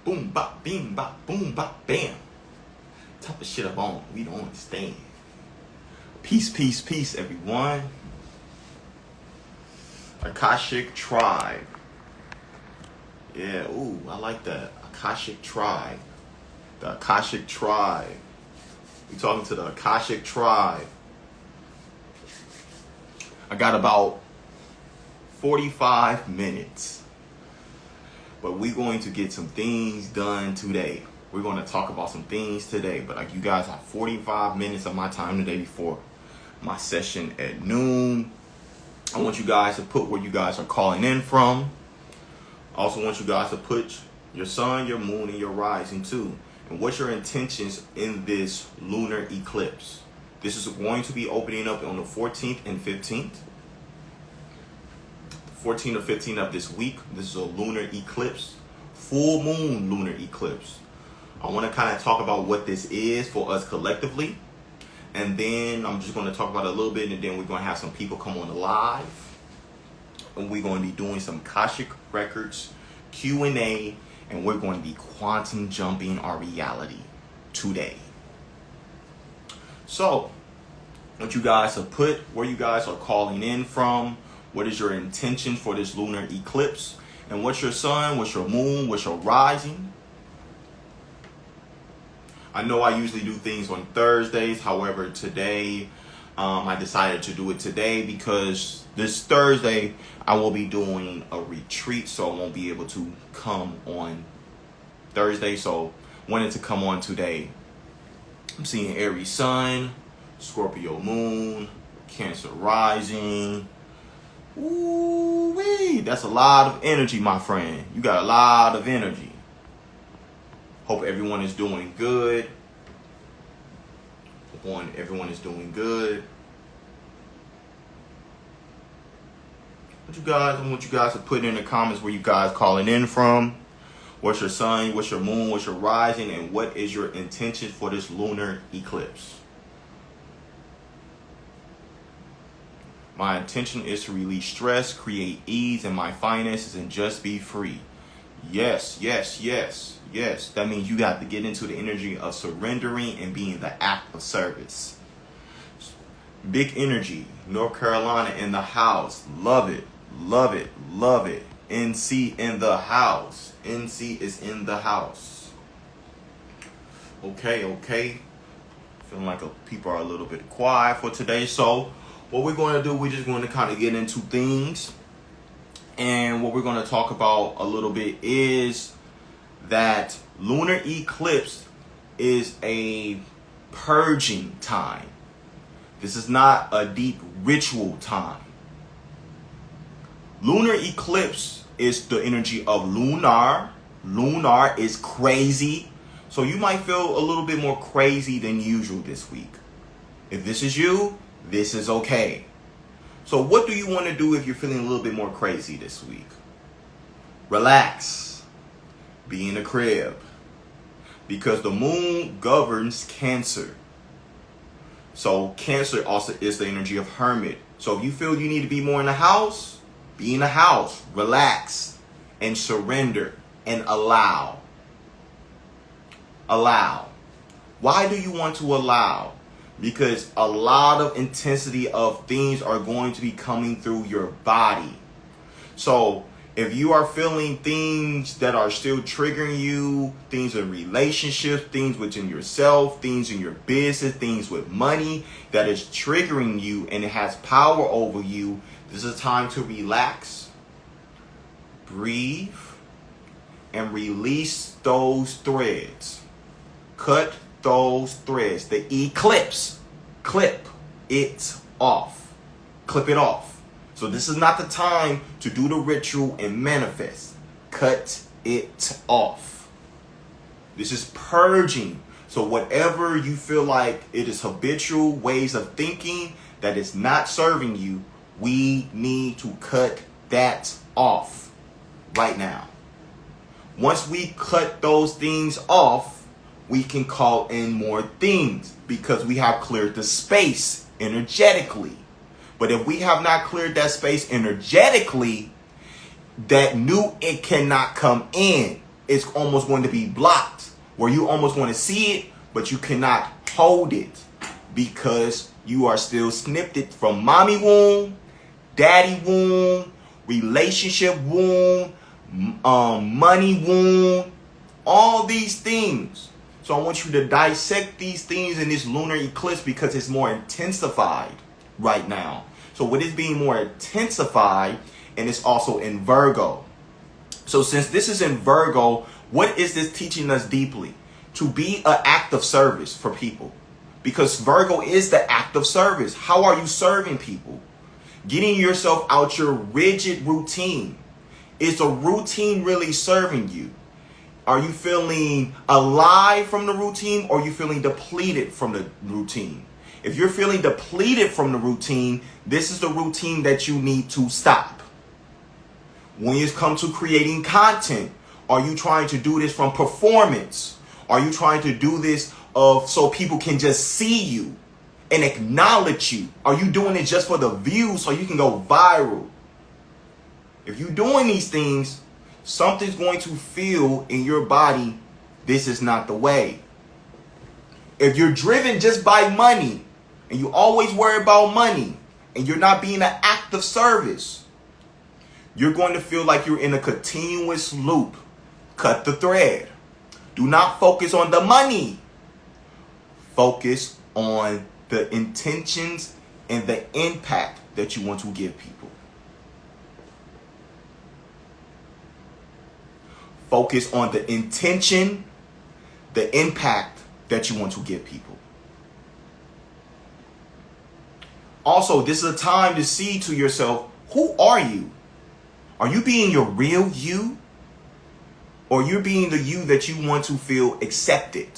boom, bop, bing, bop, boom, bop, bam. Type of shit I'm on. We don't understand. Peace, peace, peace, everyone. Akashic Tribe. Yeah, ooh, I like that. Akashic Tribe. The Akashic Tribe. We talking to the Akashic Tribe. I got about 45 minutes. But we're going to get some things done today. We're going to talk about some things today. But like, you guys have 45 minutes of my time today before my session at noon. I want you guys to put where you guys are calling in from. I also want you guys to put your sun, your moon, and your rising too. And what's your intentions in this lunar eclipse? This is going to be opening up on the 14th and 15th. 14th or 15th of this week. This is a lunar eclipse. Full moon lunar eclipse. I want to kind of talk about what this is for us collectively. And then I'm just going to talk about it a little bit. And then we're going to have some people come on the live. And we're going to be doing some Akashic Records Q&A. And we're going to be quantum jumping our reality today. So, I want you guys to put where you guys are calling in from. What is your intention for this lunar eclipse? And what's your sun? What's your moon? What's your rising? I know I usually do things on Thursdays. However, today I decided to do it today because this Thursday I will be doing a retreat, so I won't be able to come on Thursday. So wanted to come on today. I'm seeing Aries sun, Scorpio moon, Cancer rising. Ooh-wee, that's a lot of energy, my friend. You got a lot of energy. Hope everyone is doing good. Hope everyone is doing good. I want you guys to put in the comments where you guys calling in from. What's your sun? What's your moon? What's your rising? And what is your intention for this lunar eclipse? My intention is to release stress, create ease in my finances, and just be free. Yes, yes, yes, yes. That means you got to get into the energy of surrendering and being the act of service. Big energy. North Carolina in the house. Love it, love it, love it. NC in the house. NC is in the house. Okay, okay. Feeling like people are a little bit quiet for today. So what we're going to do, we're just going to kind of get into things. And what we're going to talk about a little bit is that lunar eclipse is a purging time. This is not a deep ritual time. Lunar eclipse is the energy of lunar. Lunar is crazy. So you might feel a little bit more crazy than usual this week. If this is you, this is okay. So what do you want to do if you're feeling a little bit more crazy this week? Relax. Be in the crib. Because the moon governs Cancer. So Cancer also is the energy of hermit. So if you feel you need to be more in the house, be in the house. Relax and surrender and allow. Allow. Why do you want to allow? Because a lot of intensity of things are going to be coming through your body. So if you are feeling things that are still triggering you, things in relationships, things within yourself, things in your business, things with money that is triggering you and it has power over you, this is a time to relax, breathe, and release those threads. Cut those threads. The eclipse, clip it off. Clip it off. So this is not the time to do the ritual and manifest. Cut it off. This is purging. So whatever you feel like it is habitual ways of thinking that is not serving you, we need to cut that off right now. Once we cut those things off, we can call in more things because we have cleared the space energetically. But if we have not cleared that space energetically, that new it cannot come in. it's almost going to be blocked, where you almost want to see it, but you cannot hold it because you are still snipped from mommy womb, daddy womb, relationship womb, money womb, all these things. So I want you to dissect these things in this lunar eclipse because it's more intensified right now. So with it being more intensified, and it's also in Virgo. So since this is in Virgo, what is this teaching us deeply? To be an act of service for people. Because Virgo is the act of service. How are you serving people? Getting yourself out your rigid routine. Is the routine really serving you? Are you feeling alive from the routine, or are you feeling depleted from the routine? If you're feeling depleted from the routine, this is the routine that you need to stop. When it comes to creating content, are you trying to do this from performance? Are you trying to do this so people can just see you and acknowledge you? Are you doing it just for the views so you can go viral? If you're doing these things, something's going to feel in your body, this is not the way. If you're driven just by money, and you always worry about money, and you're not being an act of service, you're going to feel like you're in a continuous loop. Cut the thread. Do not focus on the money. Focus on the intentions and the impact that you want to give people. Focus on the intention, the impact that you want to give people. Also, this is a time to see to yourself, who are you? Are you being your real you? Or you're being the you that you want to feel accepted?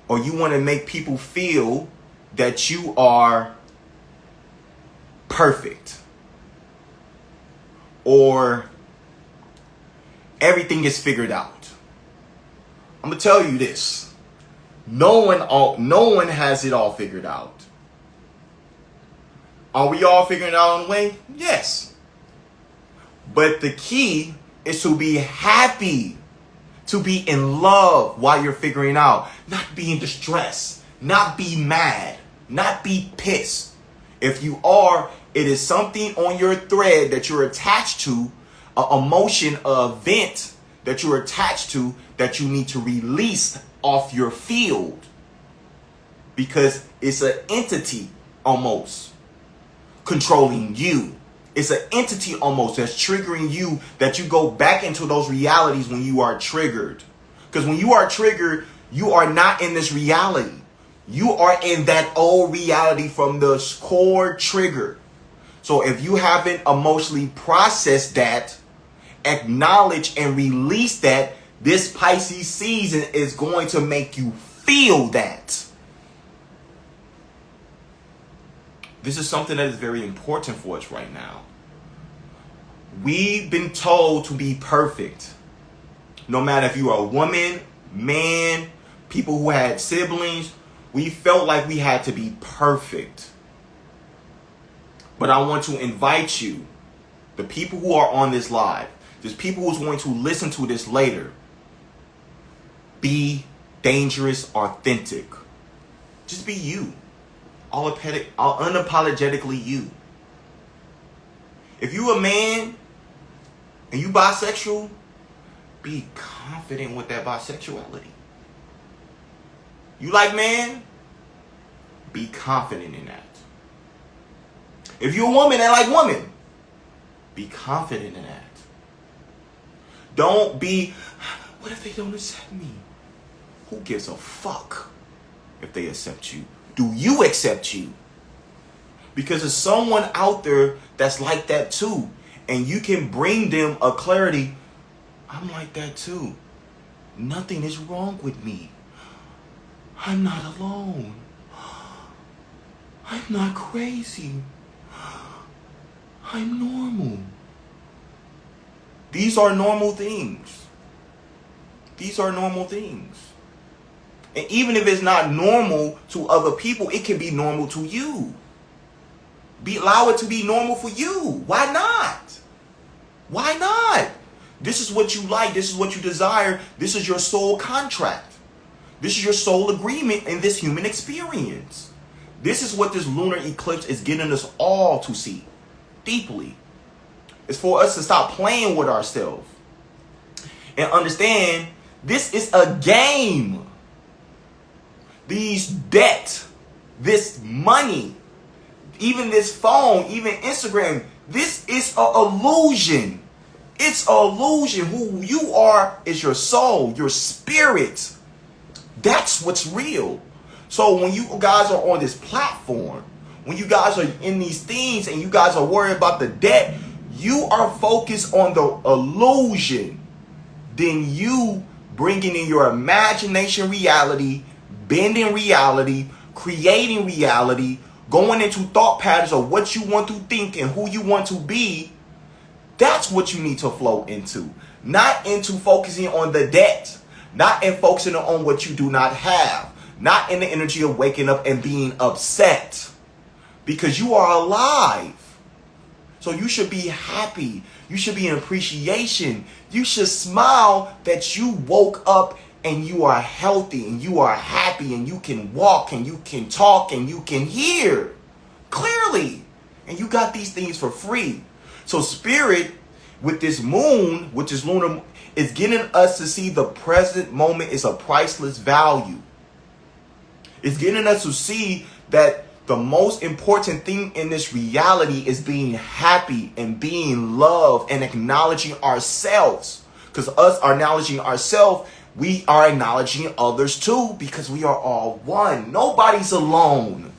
Or you want to make people feel that you are perfect? Or everything is figured out? I'm going to tell you this. No one has it all figured out. Are we all figuring it out on the way? Yes. But the key is to be happy, to be in love while you're figuring out, not be in distress, not be mad, not be pissed. If you are, it is something on your thread that you're attached to, an emotion, an event that you're attached to that you need to release off your field, because it's an entity almost controlling you. It's an entity almost that's triggering you, that you go back into those realities when you are triggered. Because when you are triggered, you are not in this reality. You are in that old reality from the core trigger. So if you haven't emotionally processed that, acknowledge and release that, this Pisces season is going to make you feel that. This is something that is very important for us right now. We've been told to be perfect. No matter if you are a woman, man, people who had siblings, we felt like we had to be perfect. But I want to invite you, the people who are on this live, there's people who's going to listen to this later, be dangerous, authentic. Just be you. Unapologetically you. If you a man and you bisexual, be confident with that bisexuality. You like man? Be confident in that. If you're a woman and like woman, be confident in that. Don't be, what if they don't accept me? Who gives a fuck if they accept you? Do you accept you? Because there's someone out there that's like that too. And you can bring them a clarity. I'm like that too. Nothing is wrong with me. I'm not alone. I'm not crazy. I'm normal. These are normal things. These are normal things. And even if it's not normal to other people, it can be normal to you. Allow it to be normal for you. Why not? Why not? This is what you like. This is what you desire. This is your soul contract. This is your soul agreement in this human experience. This is what this lunar eclipse is getting us all to see deeply. It's for us to stop playing with ourselves and understand this is a game. These debt, this money, even this phone, even Instagram, this is an illusion. It's an illusion. Who you are is your soul, your spirit. That's what's real. So when you guys are on this platform, when you guys are in these things and you guys are worried about the debt, you are focused on the illusion. Then you bringing in your imagination reality, bending reality, creating reality, going into thought patterns of what you want to think and who you want to be. That's what you need to flow into. Not into focusing on the debt. Not in focusing on what you do not have. Not in the energy of waking up and being upset. Because you are alive. So you should be happy. You should be in appreciation. You should smile that you woke up and you are healthy and you are happy and you can walk and you can talk and you can hear clearly. And you got these things for free. So spirit with this moon, which is lunar, is getting us to see the present moment is a priceless value. It's getting us to see that the most important thing in this reality is being happy and being loved and acknowledging ourselves. Because us acknowledging ourselves, we are acknowledging others too, because we are all one. Nobody's alone.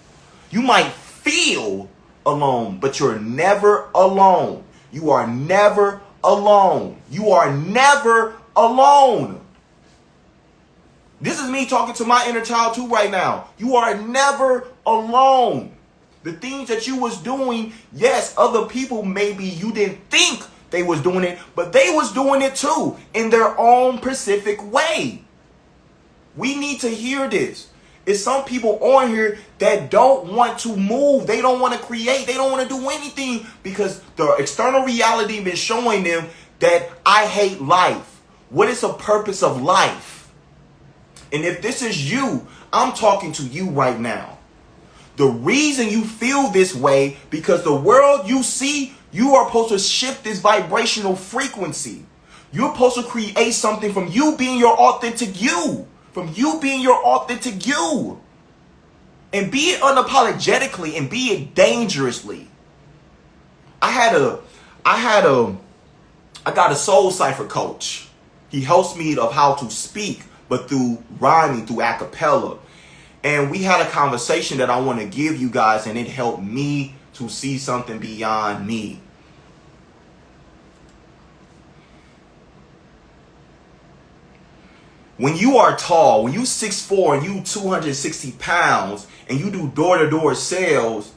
You might feel alone, but you're never alone. You are never alone. You are never alone. This is me talking to my inner child too right now. You are never alone. The things that you was doing, yes, other people maybe you didn't think they was doing it, but they was doing it too in their own specific way. We need to hear this. It's some people on here that don't want to move. They don't want to create. They don't want to do anything because the external reality been showing them that I hate life. What is the purpose of life? And if this is you, I'm talking to you right now. The reason you feel this way, because the world you see, you are supposed to shift this vibrational frequency. You're supposed to create something from you being your authentic you. From you being your authentic you. And be it unapologetically and be it dangerously. I got a soul cipher coach. He helps me of how to speak, but through rhyming, through a cappella. And we had a conversation that I want to give you guys, and it helped me to see something beyond me. When you are tall, when you 6'4" and you 260 pounds and you do door-to-door sales,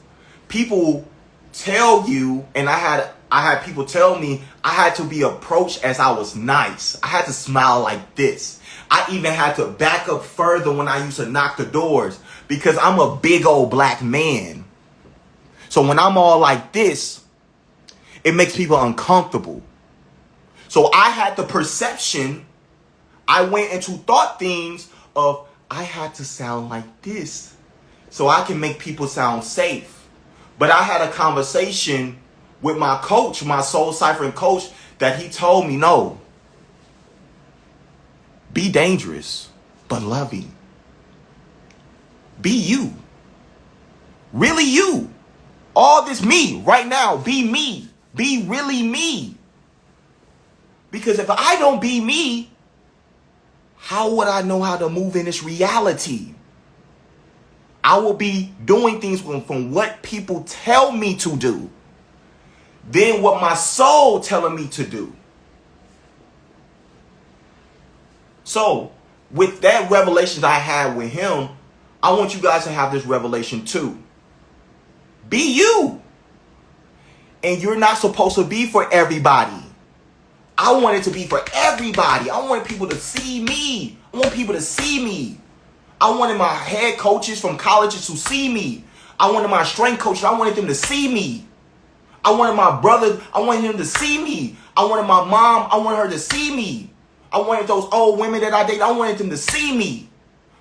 people tell you, and I had people tell me I had to be approached as I was nice. I had to smile like this. I even had to back up further when I used to knock the doors because I'm a big old black man. So when I'm all like this, it makes people uncomfortable. So I had the perception, I went into thought things of I had to sound like this so I can make people sound safe. But I had a conversation with my coach, my soul ciphering coach, that he told me, no, be dangerous, but loving. Be you. Really you. All this me right now, be me. Be really me. Because if I don't be me, how would I know how to move in this reality? I will be doing things from what people tell me to do. Then what my soul telling me to do. So, with that revelation I had with him, I want you guys to have this revelation too. Be you. And you're not supposed to be for everybody. I want it to be for everybody. I want people to see me. I want people to see me. I wanted my head coaches from colleges to see me. I wanted my strength coaches. I wanted them to see me. I wanted my brother. I wanted him to see me. I wanted my mom, I wanted her to see me. I wanted those old women that I dated, I wanted them to see me.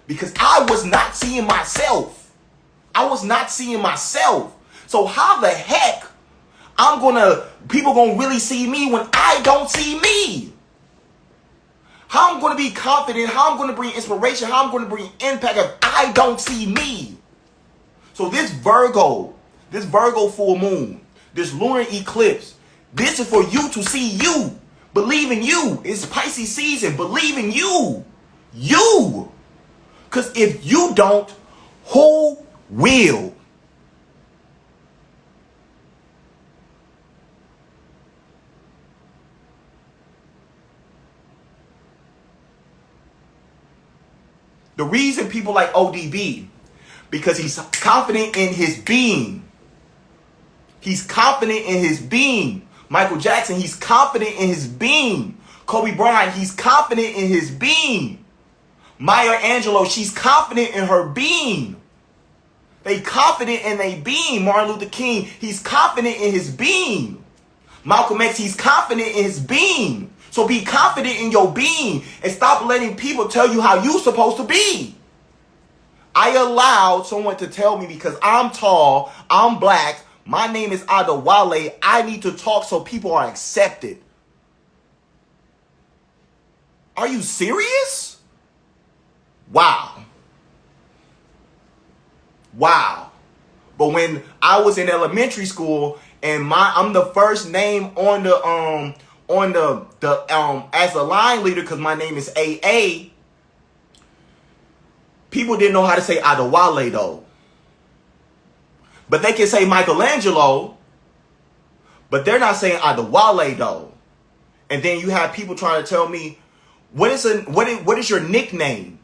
Because I was not seeing myself. I was not seeing myself. So how the heck people gonna really see me when I don't see me? How I'm gonna be confident, how I'm gonna bring inspiration, how I'm gonna bring impact if I don't see me? So this Virgo full moon, this lunar eclipse, this is for you to see you. Believe in you. It's Pisces season. Believe in you. You. Because if you don't, who will? The reason people like ODB, because he's confident in his being. He's confident in his being. Michael Jackson, he's confident in his being. Kobe Bryant, he's confident in his being. Maya Angelou, she's confident in her being. They confident in their being. Martin Luther King, he's confident in his being. Malcolm X, he's confident in his being. So be confident in your being and stop letting people tell you how you're supposed to be. I allowed someone to tell me because I'm tall, I'm black, my name is Adewale, I need to talk so people are accepted. Are you serious? Wow. Wow. But when I was in elementary school and I'm the first name on the as a line leader because my name is AA, people didn't know how to say Adewale though. But they can say Michelangelo, but they're not saying Adewale though. And then you have people trying to tell me, what is your nickname?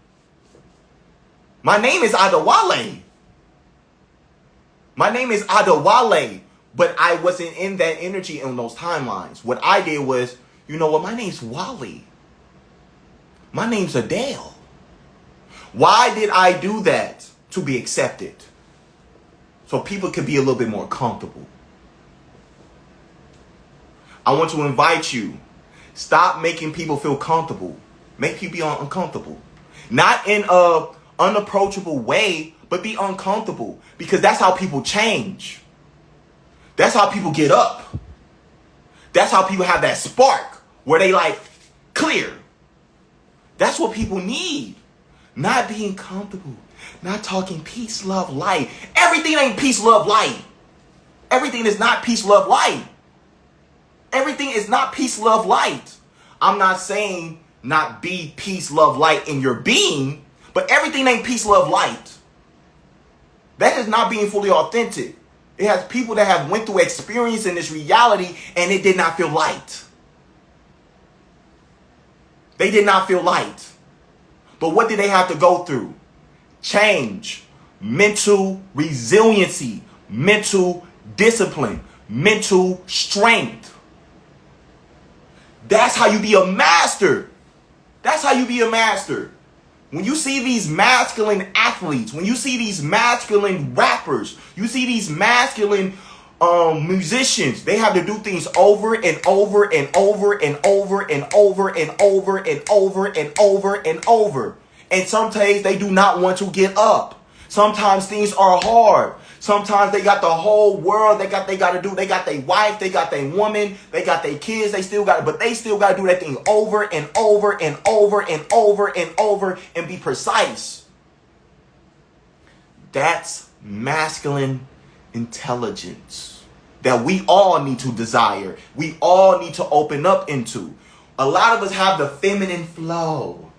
My name is Adewale. My name is Adewale, but I wasn't in that energy in those timelines. What I did was, you know what, my name's Wally. My name's Adele. Why did I do that? To be accepted. So people could be a little bit more comfortable. I want to invite you. Stop making people feel comfortable. Make people be uncomfortable. Not in a unapproachable way, but be uncomfortable. Because that's how people change. That's how people get up. That's how people have that spark where they like clear. That's what people need. Not being comfortable. Not talking peace, love, light. Everything ain't peace, love, light. Everything is not peace, love, light. Everything is not peace, love, light. I'm not saying not be peace, love, light in your being, but everything ain't peace, love, light. That is not being fully authentic. It has people that have went through experience in this reality and it did not feel light. They did not feel light. But what did they have to go through? Change, mental resiliency, mental discipline, mental strength. That's how you be a master. That's how you be a master. When you see these masculine athletes, when you see these masculine rappers, you see these masculine musicians, they have to do things over and over and over and over and over and over and over and over and over. And sometimes they do not want to get up. Sometimes things are hard. Sometimes they got the whole world they got to do. They got their wife, they got their woman, they got their kids, they still got to do that thing over and over and over and over and over and be precise. That's masculine intelligence that we all need to desire. We all need to open up into. A lot of us have the feminine flow,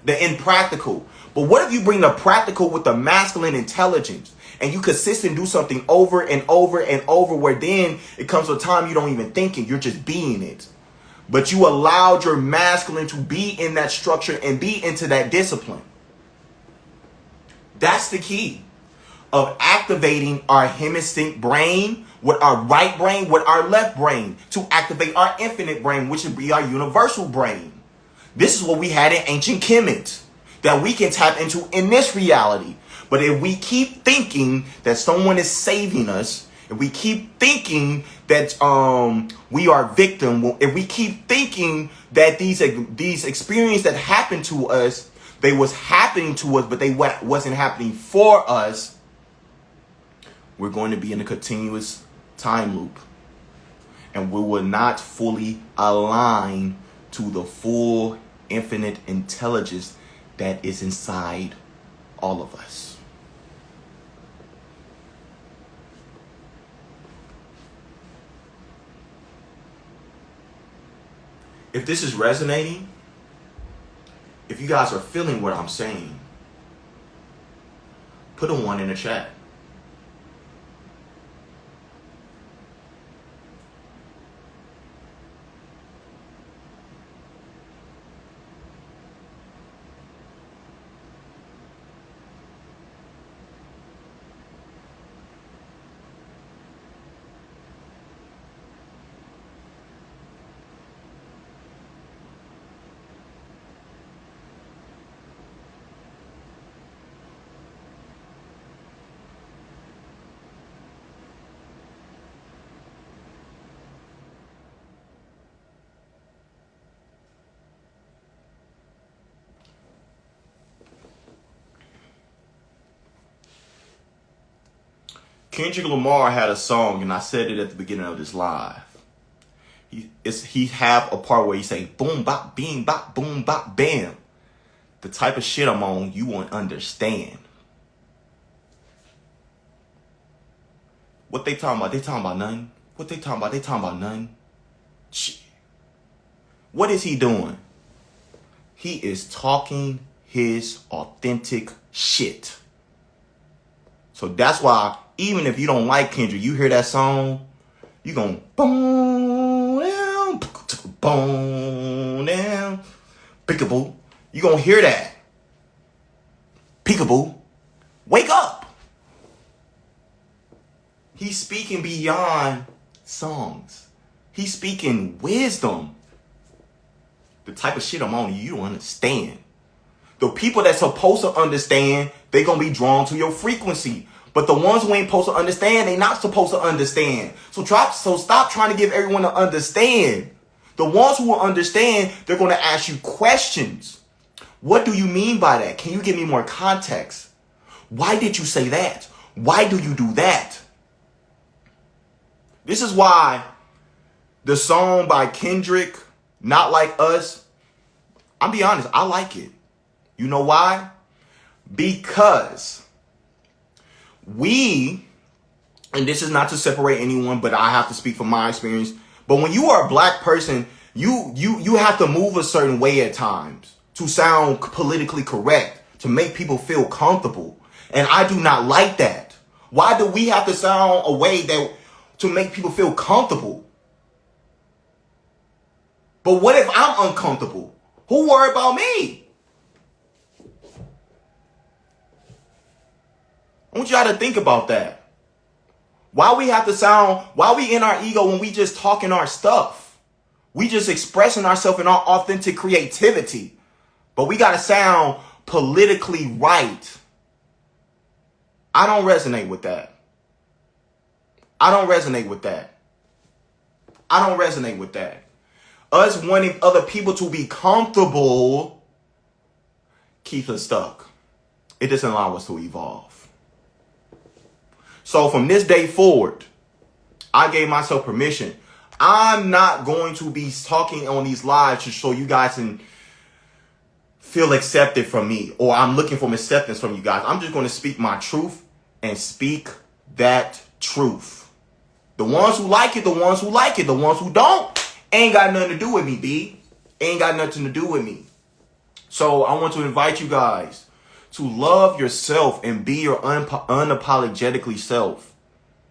the impractical. But what if you bring the practical with the masculine intelligence and you consistently do something over and over and over, where then it comes to a time you don't even think it, you're just being it. But you allowed your masculine to be in that structure and be into that discipline. That's the key of activating our hemisync brain with our right brain, with our left brain, to activate our infinite brain, which would be our universal brain. This is what we had in ancient Kemet that we can tap into in this reality. But if we keep thinking that someone is saving us if we keep thinking that we are victim, if we keep thinking that these experiences that happened to us, they was happening to us, but they wasn't happening for us, we're going to be in a continuous time loop. And we will not fully align to the full infinite intelligence that is inside all of us. If this is resonating, if you guys are feeling what I'm saying, put a 1 in the chat. Kendrick Lamar had a song, and I said it at the beginning of this live. He have a part where he say boom bop bing bop boom bop bam. The type of shit I'm on, you won't understand. What they talking about? They talking about nothing. What they talking about? They talking about nothing. Shit. What is he doing? He is talking his authentic shit. So that's why, even if you don't like Kendrick, you hear that song, you gon' boom down, boom down, peekaboo. You gonna hear that. Peekaboo. Wake up. He's speaking beyond songs. He's speaking wisdom. The type of shit I'm on, you don't understand. The people that's supposed to understand, they gonna be drawn to your frequency. But the ones who ain't supposed to understand, they not supposed to understand. So stop trying to give everyone to understand. The ones who will understand, they're gonna ask you questions. What do you mean by that? Can you give me more context? Why did you say that? Why do you do that? This is why the song by Kendrick, Not Like Us, I'll be honest, I like it. You know why? Because we, and this is not to separate anyone, but I have to speak from my experience. But when you are a black person, you have to move a certain way at times to sound politically correct, to make people feel comfortable. And I do not like that. Why do we have to sound a way that to make people feel comfortable? But what if I'm uncomfortable? Who worry about me? I want y'all to think about that. Why we have to sound, why we in our ego when we just talking our stuff? We just expressing ourselves in our authentic creativity. But we got to sound politically right. I don't resonate with that. I don't resonate with that. I don't resonate with that. Us wanting other people to be comfortable keeps us stuck. It doesn't allow us to evolve. So from this day forward, I gave myself permission. I'm not going to be talking on these lives to show you guys can feel accepted from me, or I'm looking for acceptance from you guys. I'm just going to speak my truth and speak that truth. The ones who like it, the ones who like it, the ones who don't, ain't got nothing to do with me, B. Ain't got nothing to do with me. So I want to invite you guys to love yourself and be your unapologetically self.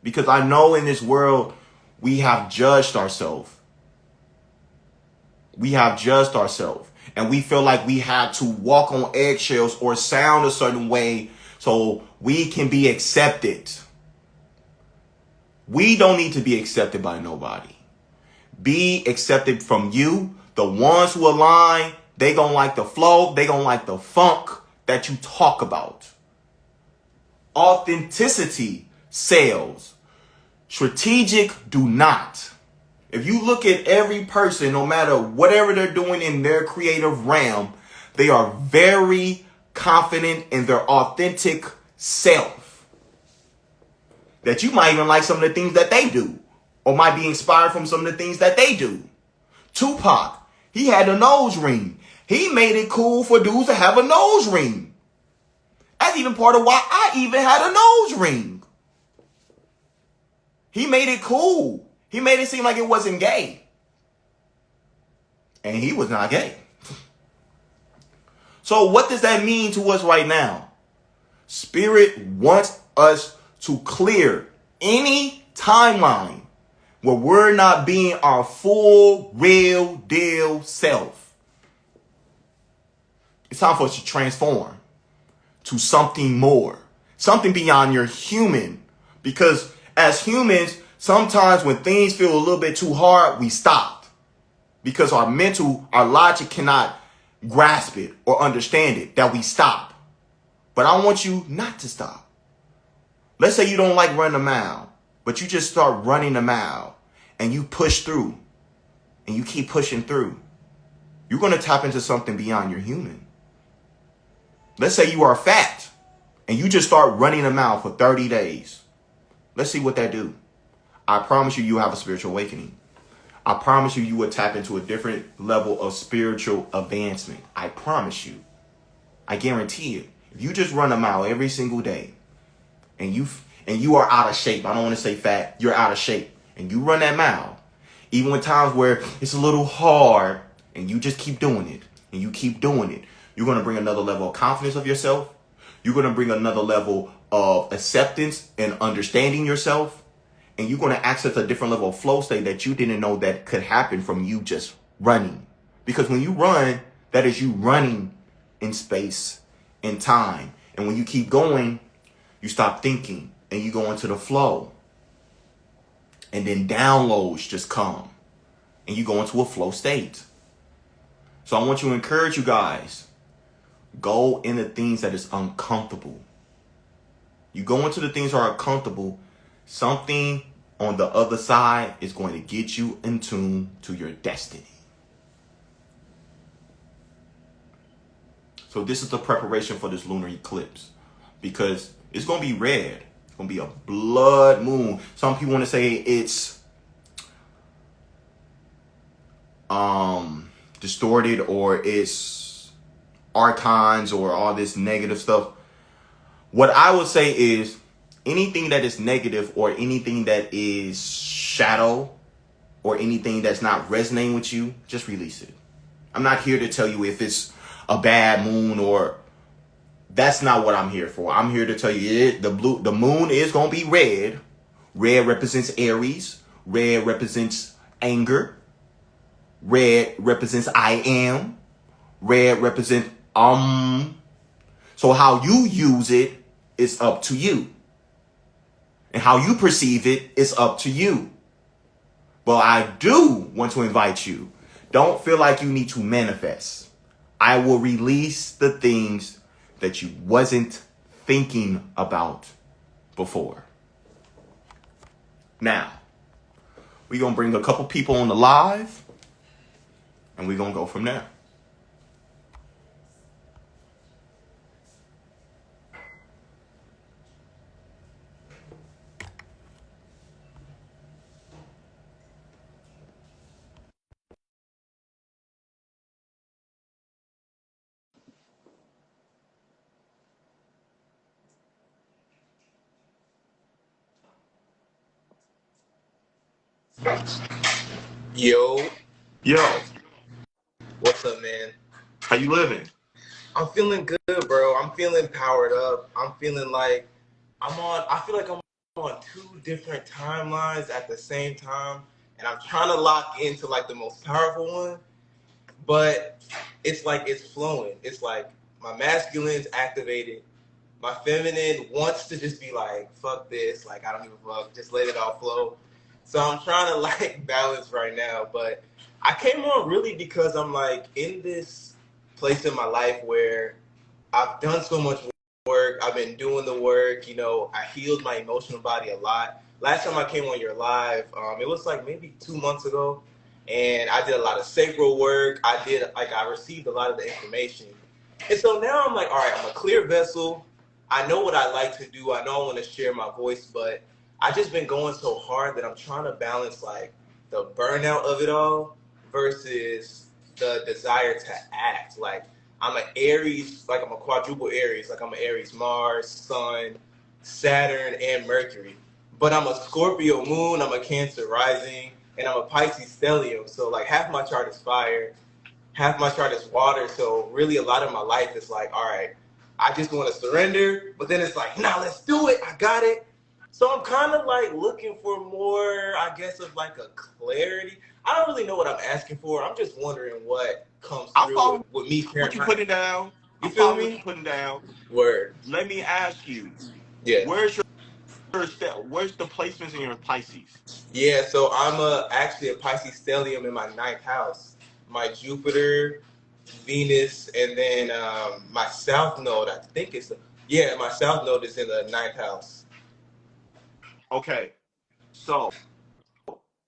Because I know in this world, we have judged ourselves. We have judged ourselves. And we feel like we had to walk on eggshells or sound a certain way so we can be accepted. We don't need to be accepted by nobody. Be accepted from you. The ones who align, they gonna like the flow. They gonna like the funk that you talk about. Authenticity sells. Strategic do not. If you look at every person, no matter whatever they're doing in their creative realm, they are very confident in their authentic self. That you might even like some of the things that they do, or might be inspired from some of the things that they do. Tupac, he had a nose ring. He made it cool for dudes to have a nose ring. That's even part of why I even had a nose ring. He made it cool. He made it seem like it wasn't gay. And he was not gay. So what does that mean to us right now? Spirit wants us to clear any timeline where we're not being our full, real deal self. It's time for us to transform to something more, something beyond your human. Because as humans, sometimes when things feel a little bit too hard, we stop. Because our mental, our logic cannot grasp it or understand it, that we stop. But I want you not to stop. Let's say you don't like running a mile, but you just start running a mile and you push through and you keep pushing through. You're going to tap into something beyond your human. Let's say you are fat and you just start running a mile for 30 days. Let's see what that do. I promise you, you have a spiritual awakening. I promise you, you will tap into a different level of spiritual advancement. I promise you. I guarantee it. If you just run a mile every single day and you are out of shape, I don't want to say fat, you're out of shape, and you run that mile, even in times where it's a little hard, and you just keep doing it, and you keep doing it, you're going to bring another level of confidence of yourself. You're going to bring another level of acceptance and understanding yourself. And you're going to access a different level of flow state that you didn't know that could happen from you just running. Because when you run, that is you running in space and time. And when you keep going, you stop thinking and you go into the flow. And then downloads just come. And you go into a flow state. So I want to encourage you guys. Go into things that is uncomfortable. You go into the things that are uncomfortable. Something on the other side is going to get you in tune to your destiny. So this is the preparation for this lunar eclipse. Because it's going to be red. It's going to be a blood moon. Some people want to say it's distorted or it's archons or all this negative stuff. What I would say is anything that is negative or anything that is shadow or anything that's not resonating with you, just release it. I'm not here to tell you if it's a bad moon or that's not what I'm here for. I'm here to tell you the moon is going to be red. Red represents Aries. Red represents anger. Red represents I am. Red represents So how you use it is up to you. And how you perceive it is up to you. But I do want to invite you. Don't feel like you need to manifest. I will release the things that you wasn't thinking about before. Now, we're going to bring a couple people on the live. And we're going to go from there. Yo, Yo, what's up, man? how you living? I'm feeling good, bro. I'm feeling powered up. I'm feeling like I feel like I'm on two different timelines at the same time, and I'm trying to lock into like the most powerful one, but it's like it's flowing. It's like my masculine's activated. My feminine wants to just be like, fuck this, like I don't give a fuck, just let it all flow. So I'm trying to like balance right now, but I came on really because I'm like in this place in my life where I've done so much work. I've been doing the work, I healed my emotional body a lot, last time I came on your live, it was like maybe 2 months ago, and I did a lot of sacral work. I received a lot of the information, and so now I'm like, all right, I'm a clear vessel. I know what I like to do. I know I want to share my voice, but I just been going so hard that I'm trying to balance like the burnout of it all versus the desire to act. Like I'm an Aries, like I'm a quadruple Aries, like I'm an Aries Mars, Sun, Saturn, and Mercury. But I'm a Scorpio moon, I'm a Cancer rising, and I'm a Pisces stellium. So like half my chart is fire, half my chart is water. So really a lot of my life is like, all right, I just want to surrender, but then it's like, nah, let's do it. I got it. So I'm kind of like looking for more, I guess, of like a clarity. I don't really know what I'm asking for. I'm just wondering what comes I through follow with me what sharing you my. putting down. You I feel follow what you me? putting down. Word. Let me ask you, Yeah. where's the placements in your Pisces? Yeah, so I'm actually a Pisces stellium in my ninth house. My Jupiter, Venus, and then my south node, I think my south node is in the ninth house. Okay, so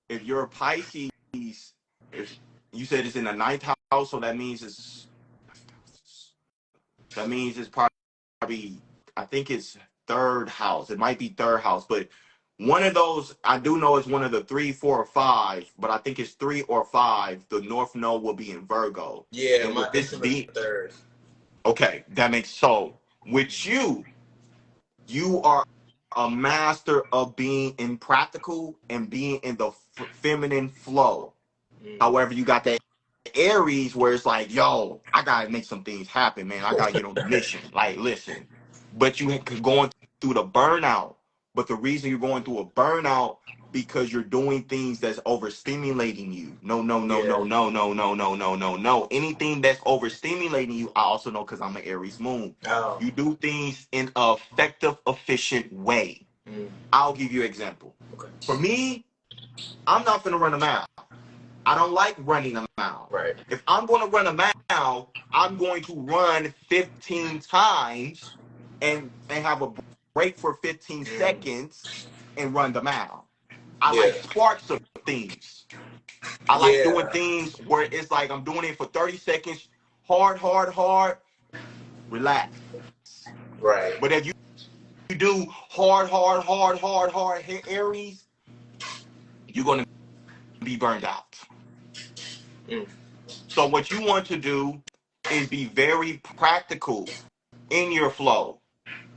if you're a Pisces, if you said it's in the ninth house, so that means it's probably, I think it's third house. It might be third house, but one of those I do know is one of the 3, 4, or 5. But I think it's 3 or 5. The North Node will be in Virgo, Yeah, and with it's this in the being third. okay, that makes so. With you, you are a master of being impractical and being in the feminine flow. Mm. However, you got that Aries where it's like, yo, I gotta make some things happen, man. I gotta get on the mission. Like, listen, but you going through the burnout. But the reason you're going through a burnout because you're doing things that's overstimulating you. No, no, no, Yeah. no, no, no, no, no, no, no, no. Anything that's overstimulating you, I also know because I'm an Aries moon. Oh. You do things in an effective, efficient way. Mm. I'll give you an example. Okay. For me, I'm not gonna run a mile. I don't like running a mile. Right. If I'm going to run a mile, I'm going to run 15 times and have a break for 15 Mm. seconds and run the mile. I Yeah. like sparks of things. I like doing Yeah. things where it's like I'm doing it for 30 seconds, hard, hard, hard, relax. Right. But if you do hard, hard, hard, hard, hard, hit Aries, you're going to be burned out. Mm. So what you want to do is be very practical in your flow.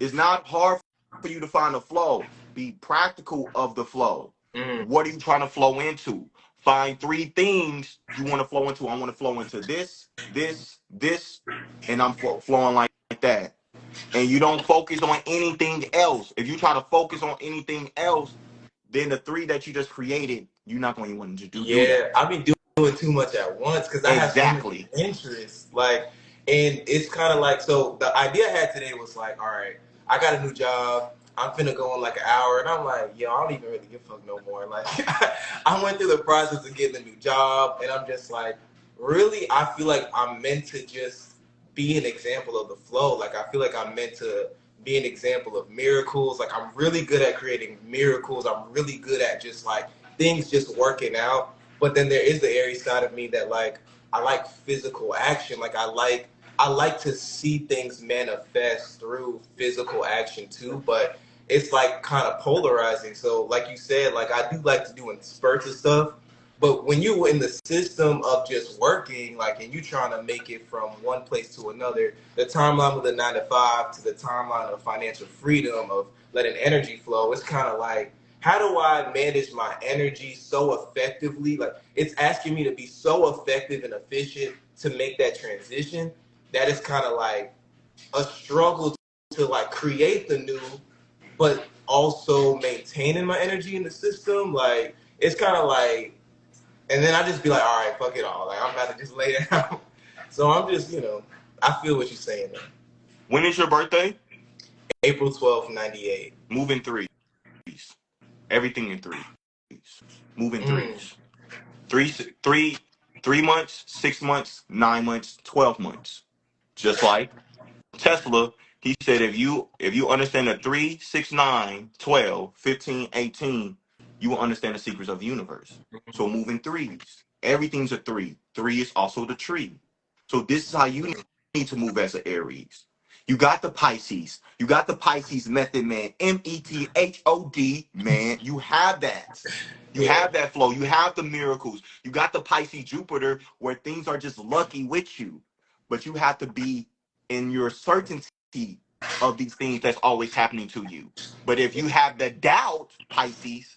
It's not hard for you to find a flow. Be practical of the flow. Mm. What are you trying to flow into? Find 3 things you want to flow into. I want to flow into this, this, this, and I'm flowing like that. And you don't focus on anything else. If you try to focus on anything else, then the 3 that you just created, you're not going to want to do Yeah, that. I've been doing too much at once because I have so many Exactly. interests. Like, and it's kind of like, so the idea I had today was like, all right, I got a new job. I'm finna go in like an hour, and I'm like, yo, I don't even really give a fuck no more. Like, I went through the process of getting a new job, and I'm just like, really, I feel like I'm meant to just be an example of the flow. Like, I feel like I'm meant to be an example of miracles. Like, I'm really good at creating miracles. I'm really good at just like things just working out. But then there is the Aries side of me that like I like physical action. Like I like to see things manifest through physical action too. But it's like kind of polarizing. So like you said, like I do like to do in spurts of stuff. But when you in the system of just working, like, and you trying to make it from one place to another, the timeline of the 9 to 5 to the timeline of financial freedom of letting energy flow, it's kind of like, how do I manage my energy so effectively? Like, it's asking me to be so effective and efficient to make that transition. That is kind of like a struggle to like create the new, but also maintaining my energy in the system. Like, it's kind of like, and then I just be like, all right, fuck it all. Like, I'm about to just lay down. So I'm just, I feel what you're saying, man. When is your birthday? April 12th, 98. Move in threes. Everything in threes. Move in Mm. threes. 3 months, 6 months, 9 months, 12 months. Just like Tesla, He said if you understand the 3, 6, 9, 12, 15, 18, you will understand the secrets of the universe. So moving threes. Everything's a three. Three is also the tree. So this is how you need to move as an Aries. You got the Pisces. You got the Pisces method, man. METHOD, man. You have that. You Yeah. have that flow. You have the miracles. You got the Pisces Jupiter where things are just lucky with you. But you have to be in your certainty of these things that's always happening to you. But if you have the doubt, Pisces,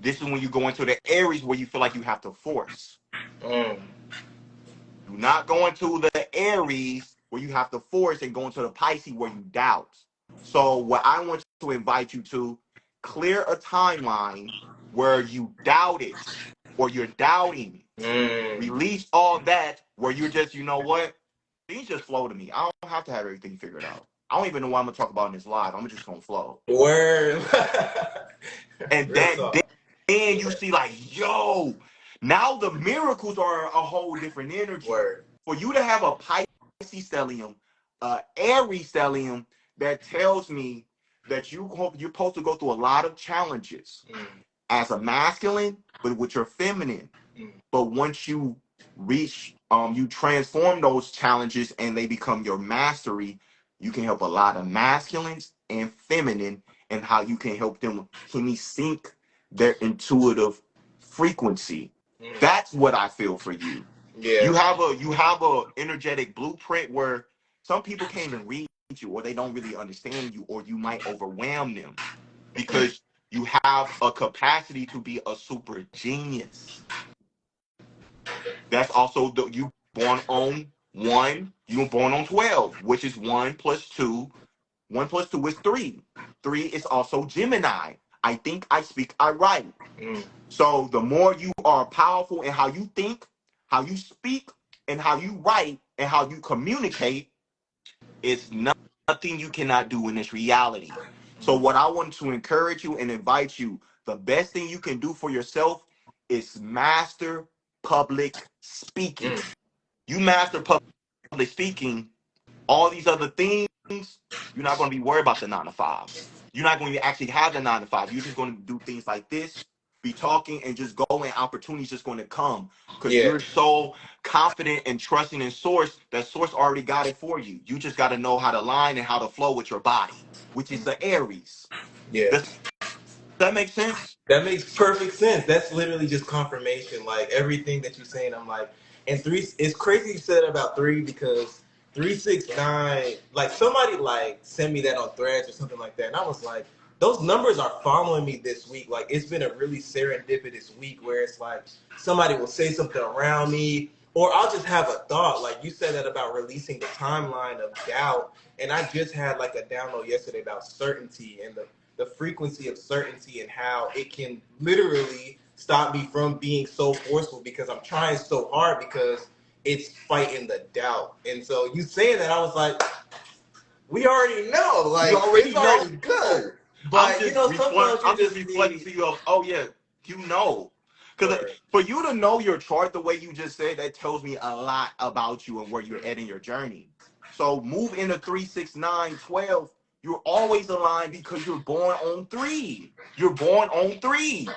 this is when you go into the Aries where you feel like you have to force. Mm. Do not go into the Aries where you have to force and go into the Pisces where you doubt. So what I want to invite you to clear a timeline where you doubt it or you're doubting. Mm. Release all that where you're just, you know what? Things just flow to me. I don't have to have everything figured out. I don't even know what I'm gonna talk about in this live. I'm just gonna flow. Word. And Real that talk. then you see like, yo, now the miracles are a whole different energy. Word. For you to have a Pisces stellium, Aries stellium, that tells me that you're supposed to go through a lot of challenges Mm. as a masculine, but with your feminine. Mm. But once you reach, you transform those challenges and they become your mastery, you can help a lot of masculines and feminine and how you can help them to me sync their intuitive frequency. Mm. That's what I feel for you. Yeah. You have a energetic blueprint where some people can't even read you or they don't really understand you or you might overwhelm them because you have a capacity to be a super genius. That's also you born on 1, you were born on 12, which is 1 plus 2. 1 plus 2 is 3. 3 is also Gemini. I think, I speak, I write. Mm. So the more you are powerful in how you think, how you speak, and how you write, and how you communicate, it's nothing you cannot do in this reality. So what I want to encourage you and invite you, the best thing you can do for yourself is master public speaking. Mm. You master public speaking, all these other things, you're not going to be worried about the 9 to 5. You're not going to actually have the 9 to 5. You're just going to do things like this, be talking, and just go, and opportunities just going to come because Yeah. you're so confident and trusting in Source that Source already got it for you. You just got to know how to line and how to flow with your body, which is the Aries. Yeah. Does that make sense? That makes perfect sense. That's literally just confirmation. Like everything that you're saying, I'm like, and three. It's crazy you said about three because 369. Like somebody like sent me that on Threads or something like that, and I was like, those numbers are following me this week. Like it's been a really serendipitous week where it's like somebody will say something around me, or I'll just have a thought. Like you said that about releasing the timeline of doubt, and I just had like a download yesterday about certainty and the frequency of certainty and how it can literally stop me from being so forceful because I'm trying so hard because it's fighting the doubt. And so you saying that, I was like, we already know, like You already it's know. already good. I'm But you just know, sometimes you I'm just just reflecting need to you of, oh yeah, you know. Because word. for you to know your chart the way you just said, that tells me a lot about you and where you're at in your journey. So move into 3, 6, 9, 12. You're always aligned because you're born on 3. You're born on 3.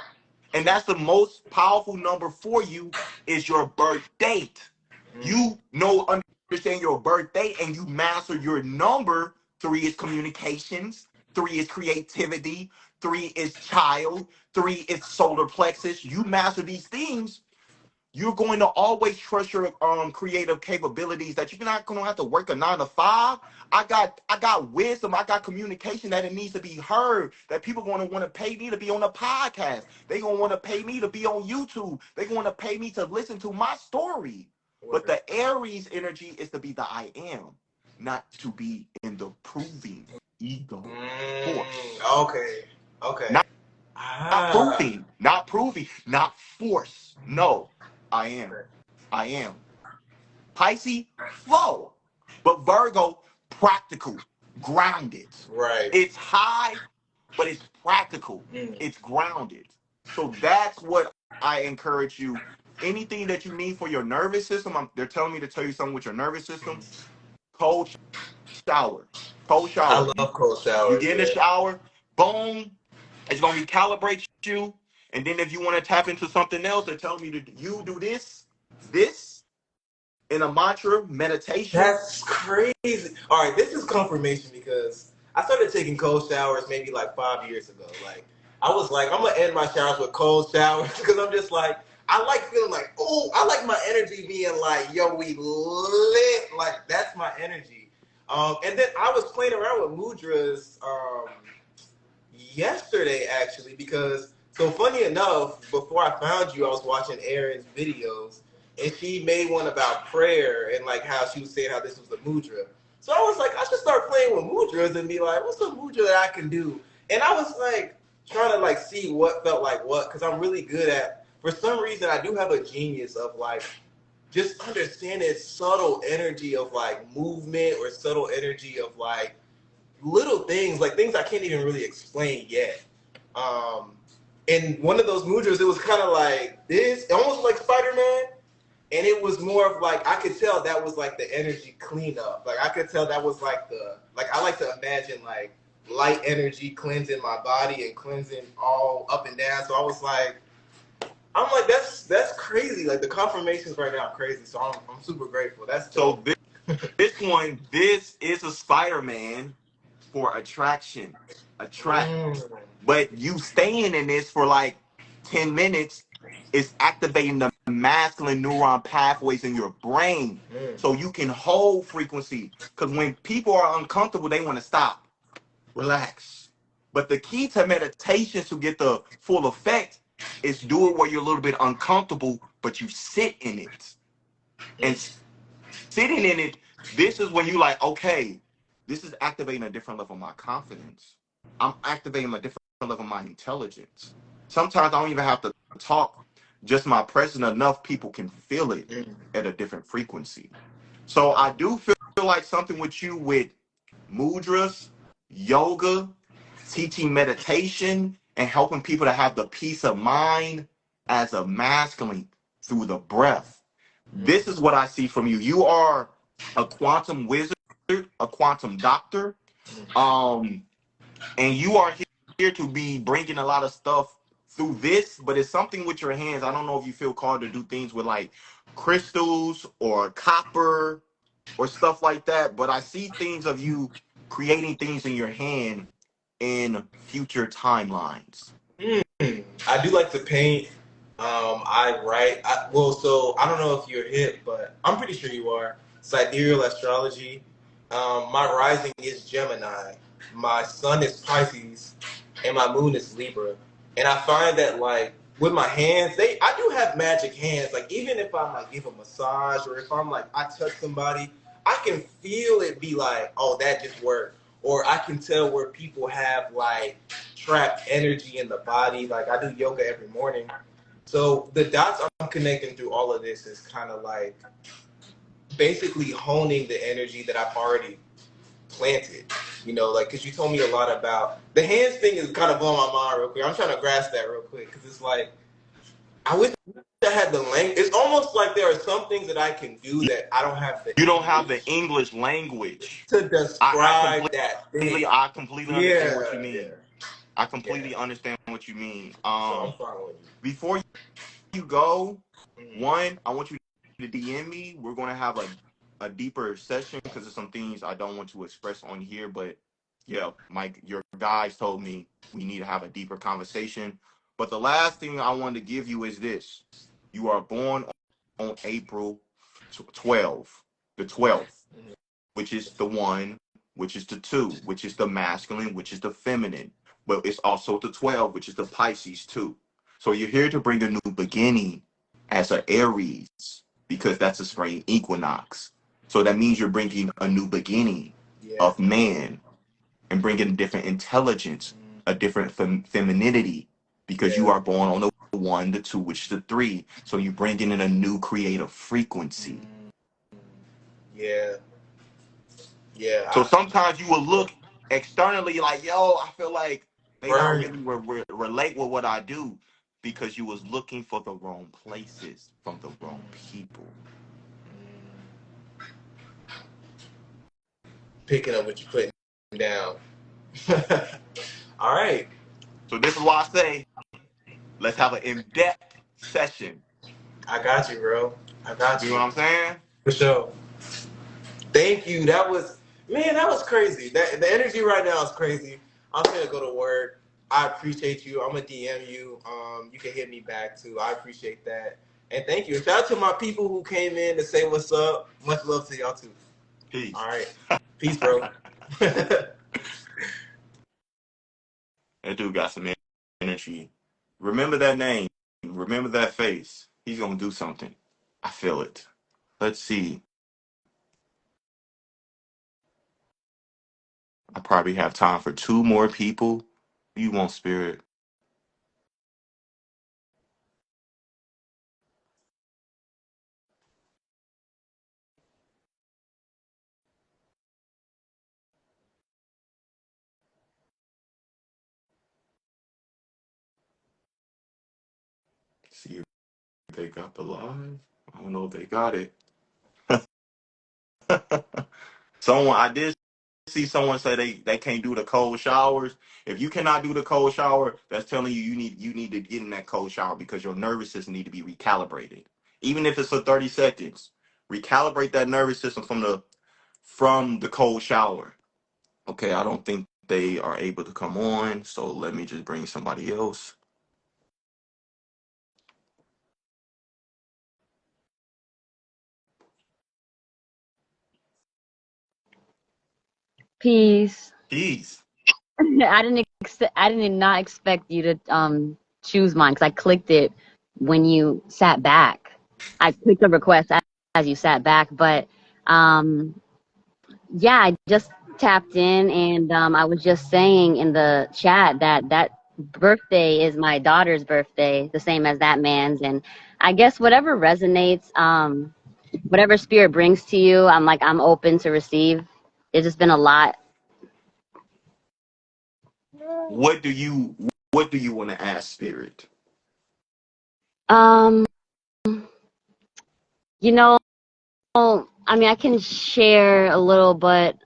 And that's the most powerful number for you is your birth date. Mm. You know, understand your birth date and you master your number. 3 is communications. 3 is creativity. 3 is child. 3 is solar plexus. You master these things, you're going to always trust your creative capabilities that you're not going to have to work a 9 to 5. I got wisdom, I got communication that it needs to be heard, that people going to want to pay me to be on a podcast, they going to want to pay me to be on YouTube, they going to pay me to listen to my story. But Word. the Aries energy is to be the I am, not to be in the proving ego force. Okay. Okay. Not Ah. not force. No, I am. Okay. I am. Pisces, flow. But Virgo, practical, grounded. Right. It's high, but it's practical. Mm. It's grounded. So that's what I encourage you. Anything that you need for your nervous system, they're telling me to tell you something with your nervous system. Cold shower. Cold I shower. love cold You showers. get in the Yeah. shower, boom, it's gonna recalibrate you. And then if you want to tap into something else, they're telling you to you do this in a mantra meditation. That's crazy. All right, this is confirmation because I started taking cold showers maybe like 5 years ago. Like I was like, I'm gonna end my showers with cold showers because I'm just like, I like feeling like, oh, I like my energy being like, yo, we lit. Like that's my energy. And then I was playing around with mudras yesterday actually because so funny enough, before I found you, I was watching Erin's videos and she made one about prayer and like how she was saying how this was a mudra. So I was like, I should start playing with mudras and be like, what's a mudra that I can do? And I was like trying to like see what felt like what because I'm really good at. For some reason, I do have a genius of like just understanding subtle energy of like movement or subtle energy of like little things, like things I can't even really explain yet. Um, and one of those mudras, it was kind of like this, almost like Spider-Man, and it was more of like I could tell that was like the energy cleanup. Like I could tell that was like the like I like to imagine like light energy cleansing my body and cleansing all up and down. So I was like, I'm like that's crazy. Like the confirmations right now are crazy. So I'm super grateful. That's So dope. this is a Spider-Man for attraction. Attract. Mm. But you staying in this for like 10 minutes is activating the masculine neuron pathways in your brain Mm. so you can hold frequency. Because when people are uncomfortable, they want to stop, relax. But the key to meditation to get the full effect is do it where you're a little bit uncomfortable, but you sit in it. And Mm. sitting in it, this is when you like, okay, this is activating a different level of my confidence. I'm activating a different level of my intelligence. Sometimes I don't even have to talk. Just my presence enough people can feel it Mm. at a different frequency. So I do feel like something with you with mudras, yoga, teaching meditation, and helping people to have the peace of mind as a masculine through the breath. This is what I see from you. You are a quantum wizard, a quantum doctor, um, and you are here to be bringing a lot of stuff through this. But it's something with your hands. I don't know if you feel called to do things with like crystals or copper or stuff like that. But I see things of you creating things in your hand in future timelines. I do like to paint. I write. Well, so I don't know if you're hip, but I'm pretty sure you are. Sidereal astrology. My rising is Gemini. My sun is Pisces, and my moon is Libra. And I find that like with my hands, I do have magic hands. Like even if I like give a massage or if I'm like I touch somebody, I can feel it be like, oh, that just worked. Or I can tell where people have like trapped energy in the body. Like I do yoga every morning. So the dots I'm connecting through all of this is kind of like basically honing the energy that I've already planted. You know, like because you told me a lot about the hands thing is kind of blowing my mind real quick. I'm trying to grasp that real quick because it's like I wish I had the language. It's almost like there are some things that I can do that I don't have the You don't have the English English language. to I describe that thing. completely understand what you Yeah, mean. yeah, I yeah. completely understand what you mean. So I'm following Before you go, you. one, I want you to DM me. We're going to have a deeper session because there's some things I don't want to express on here. But yeah, Mike, your guys told me we need to have a deeper conversation. But the last thing I wanted to give you is this: you are born on April 12th, the 12th, Mm. which is the one, which is the two, which is the masculine, which is the feminine. But it's also the 12, which is the Pisces too. So you're here to bring a new beginning as an Aries because that's a spring equinox. So that means you're bringing a new beginning Yeah. of man and bringing a different intelligence, Mm. a different femininity because you Yeah. are born on the one, the two, which is the three. So you're bringing in a new creative frequency. Mm. Yeah. Yeah. So sometimes you will look externally like, yo, I feel like they don't Burn. really relate with what I do because you was looking for the wrong places from the wrong people. Picking up what you put down. All right. So this is why I say let's have an in-depth session. I got you, bro. I got You know you. what I'm saying? For sure. Thank you. That was, man, that was crazy. The energy right now is crazy. I'm gonna go to work. I appreciate you. I'm gonna DM you. You can hit me back too. I appreciate that. And thank you. Shout out to my people who came in to say what's up. Much love to y'all too. Peace. All right. Peace, bro. That dude got some energy. Remember that name. Remember that face. He's gonna do something. I feel it. Let's see. I probably have time for two more people. You want spirit? See if they got the live. I don't know if they got it. Someone I did see someone say they can't do the cold showers. If you cannot do the cold shower, that's telling you you need to get in that cold shower because your nervous system need to be recalibrated. Even if it's for 30 seconds, recalibrate that nervous system from the cold shower. Okay, I don't think they are able to come on, so let me just bring somebody else. Peace. Peace. I did not expect you to choose mine because I clicked it when you sat back. I clicked the request as you sat back, but um yeah, I just tapped in and I was just saying in the chat that that birthday is my daughter's birthday, the same as that man's, and I guess whatever resonates, whatever spirit brings to you, I'm open to receive. It's just been a lot. What do you want to ask spirit? Um, you know, I mean, I can share a little, but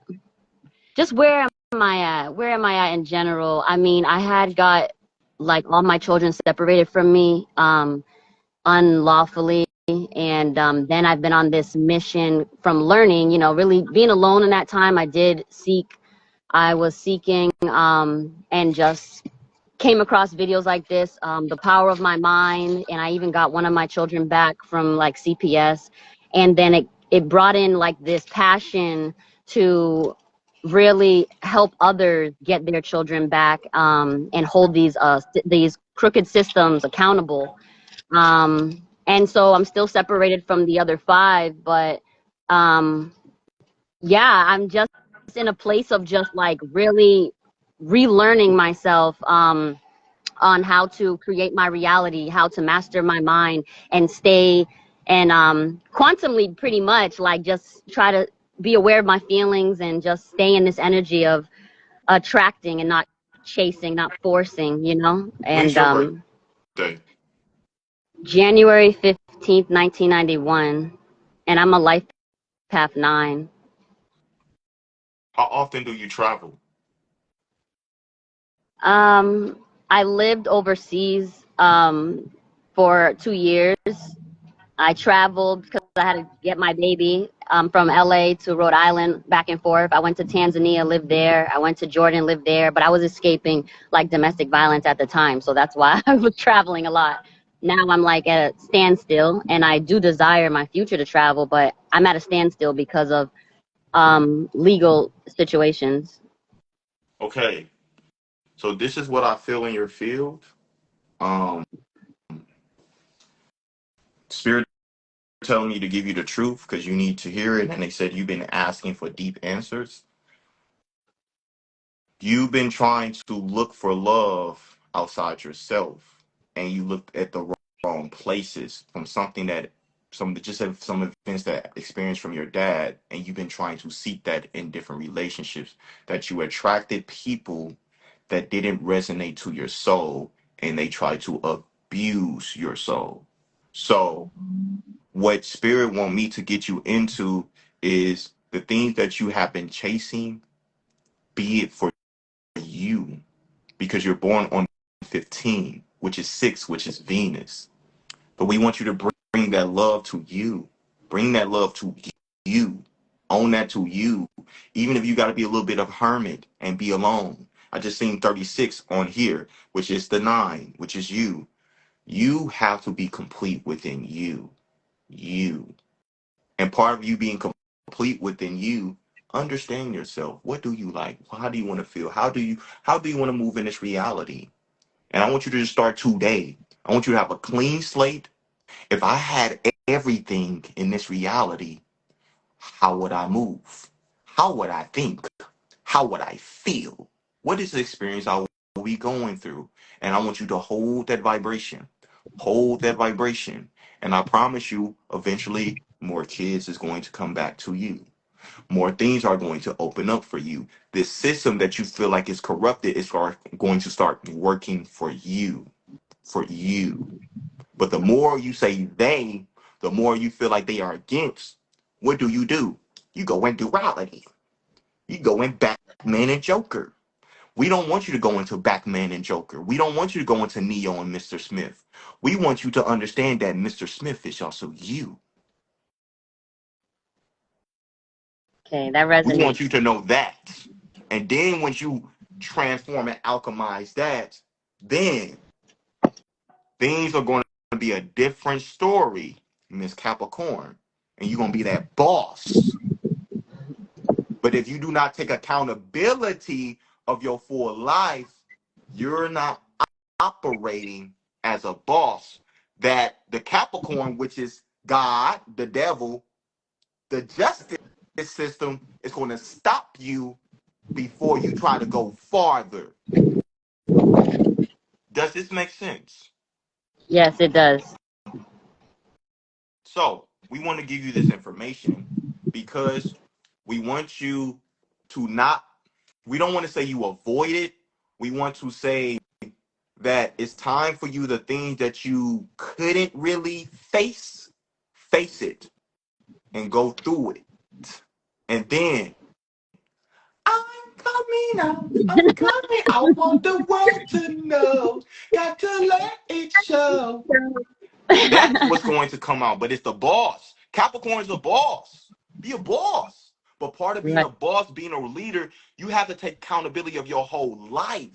just where am I at? Where am I at in general? I mean, I had got like all my children separated from me unlawfully. And then I've been on this mission from learning, really being alone in that time. I was seeking and just came across videos like this, The Power of My Mind, and I even got one of my children back from like CPS, and then it brought in like this passion to really help others get their children back, and hold these crooked systems accountable. And so I'm still separated from the other five, but um, yeah, I'm just in a place of just like really relearning myself. On how to create my reality, how to master my mind and stay and quantumly pretty much like just try to be aware of my feelings and just stay in this energy of attracting and not chasing, not forcing, When's And your birthday? January 15th, 1991, and I'm a life path 9. How often do you travel? I lived overseas for 2 years. I traveled because I had to get my baby from LA to Rhode Island, back and forth. I went to Tanzania, lived there. I went to Jordan, lived there. But I was escaping like domestic violence at the time. So that's why I was traveling a lot. Now I'm like at a standstill, and I do desire my future to travel, but I'm at a standstill because of legal situations. Okay, so this is what I feel in your field. Um, Spirit telling me to give you the truth because you need to hear it, and they said you've been asking for deep answers. You've been trying to look for love outside yourself, and you looked at the wrong places from something that some events that experienced from your dad, and you've been trying to seek that in different relationships. That you attracted people that didn't resonate to your soul, and they tried to abuse your soul. So what spirit want me to get you into is the things that you have been chasing be it for you, because you're born on 15, which is 6, which is Venus. But we want you to bring that love to you. Bring that love to you. Own that to you. Even if you got to be a little bit of hermit and be alone. I just seen 36 on here, which is the 9, which is you. You have to be complete within you. You. And part of you being complete within you, understand yourself. What do you like? How do you want to feel? How do you want to move in this reality? And I want you to just start today. I want you to have a clean slate. If I had everything in this reality, how would I move? How would I think? How would I feel? What is the experience I will be going through? And I want you to hold that vibration. Hold that vibration. And I promise you, eventually, more kids is going to come back to you. More things are going to open up for you. This system that you feel like is corrupted is going to start working for you. For you. But the more you say they, the more you feel like they are against. What do? You go in duality. You go in Batman and Joker. We don't want you to go into Batman and Joker. We don't want you to go into Neo and Mr. Smith. We want you to understand that Mr. Smith is also you. Okay, that We want you resonates. to know that. And then once you transform and alchemize that, then things are going to be a different story, Miss Capricorn. And you're going to be that boss. But if you do not take accountability of your full life, you're not operating as a boss. That the Capricorn, which is God, the devil, the justice system is going to stop you before you try to go farther. Does this make sense? Yes, it does. So we want to give you this information because we want you to not, we don't want to say you avoid it. We want to say that it's time for you, the things that you couldn't really face it and go through it. And then I'm coming out, I'm coming. I want the world to know. Got to let it show. That's what's going to come out. But it's the boss. Capricorn's a boss. Be a boss. But part of being Right. a boss, being a leader, you have to take accountability of your whole life.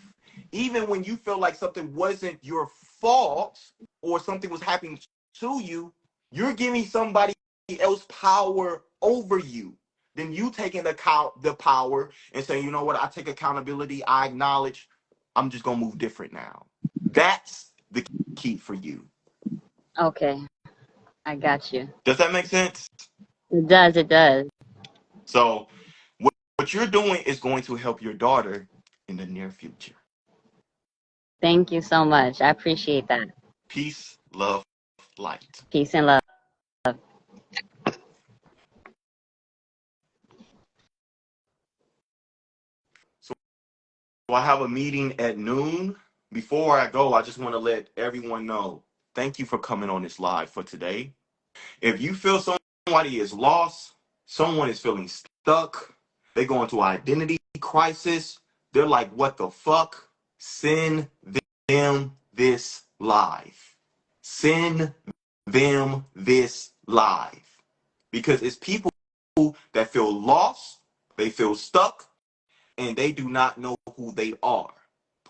Even when you feel like something wasn't your fault or something was happening to you, you're giving somebody else power over you. Then you taking the power and saying, you know what, I take accountability, I acknowledge, I'm just gonna move different now. That's the key for you. Okay, I got you. Does that make sense? It does, it does. So what you're doing is going to help your daughter in the near future. Thank you so much. I appreciate that. Peace, love, light. Peace and love. So I have a meeting at noon. Before I go, I just want to let everyone know, thank you for coming on this live for today. If you feel somebody is lost, someone is feeling stuck, they go into identity crisis, they're like, what the fuck? Send them this live. Send them this live. Because it's people that feel lost, they feel stuck, and they do not know who they are.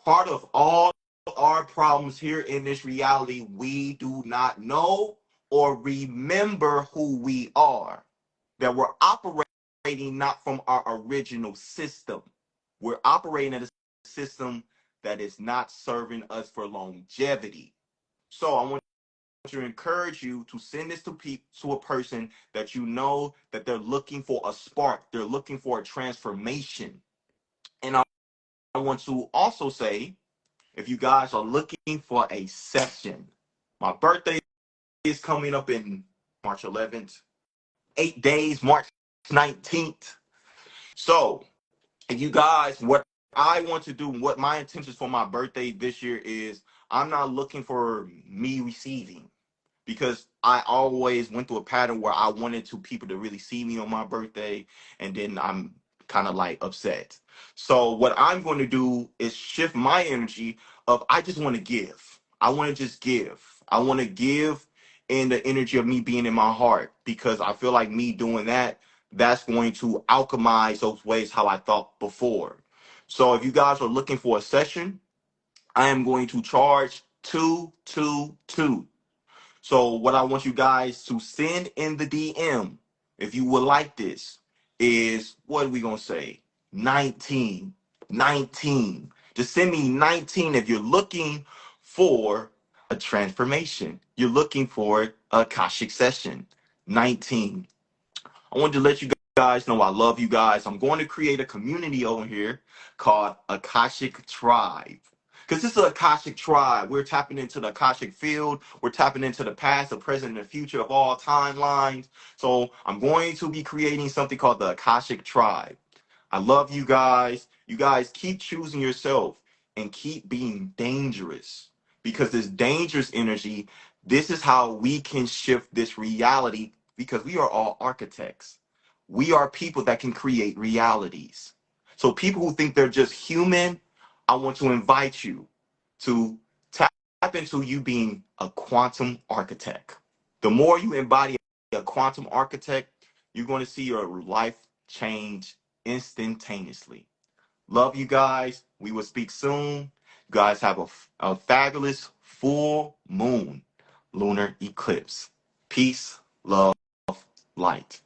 Part of all our problems here in this reality, we do not know or remember who we are. That we're operating not from our original system. We're operating in a system that is not serving us for longevity. So I want to encourage you to send this to a person that you know that they're looking for a spark. They're looking for a transformation. And I want to also say, if you guys are looking for a session, my birthday is coming up in March 11th, 8 days, March 19th. So, if you guys, what I want to do, what my intentions for my birthday this year is, I'm not looking for me receiving because I always went through a pattern where I wanted people to really see me on my birthday, and then I'm kind of like upset. So what I'm going to do is shift my energy of I just want to give. I want to just give. I want to give in the energy of me being in my heart, because I feel like me doing that, that's going to alchemize those ways how I thought before. So if you guys are looking for a session, I am going to charge 222. So what I want you guys to send in the DM, if you would like this, is, what are we going to say? 19. 19. Just send me 19 if you're looking for a transformation. You're looking for a Akashic session. 19. I wanted to let you guys know I love you guys. I'm going to create a community over here called Akashic Tribe. Because this is an Akashic Tribe. We're tapping into the Akashic field. We're tapping into the past, the present, and the future of all timelines. So I'm going to be creating something called the Akashic Tribe. I love you guys. You guys keep choosing yourself and keep being dangerous, because this dangerous energy, this is how we can shift this reality, because we are all architects. We are people that can create realities. So people who think they're just human, I want to invite you to tap into you being a quantum architect. The more you embody a quantum architect, you're going to see your life change instantaneously. Love you guys. We will speak soon. You guys have a fabulous full moon lunar eclipse. Peace, love, light.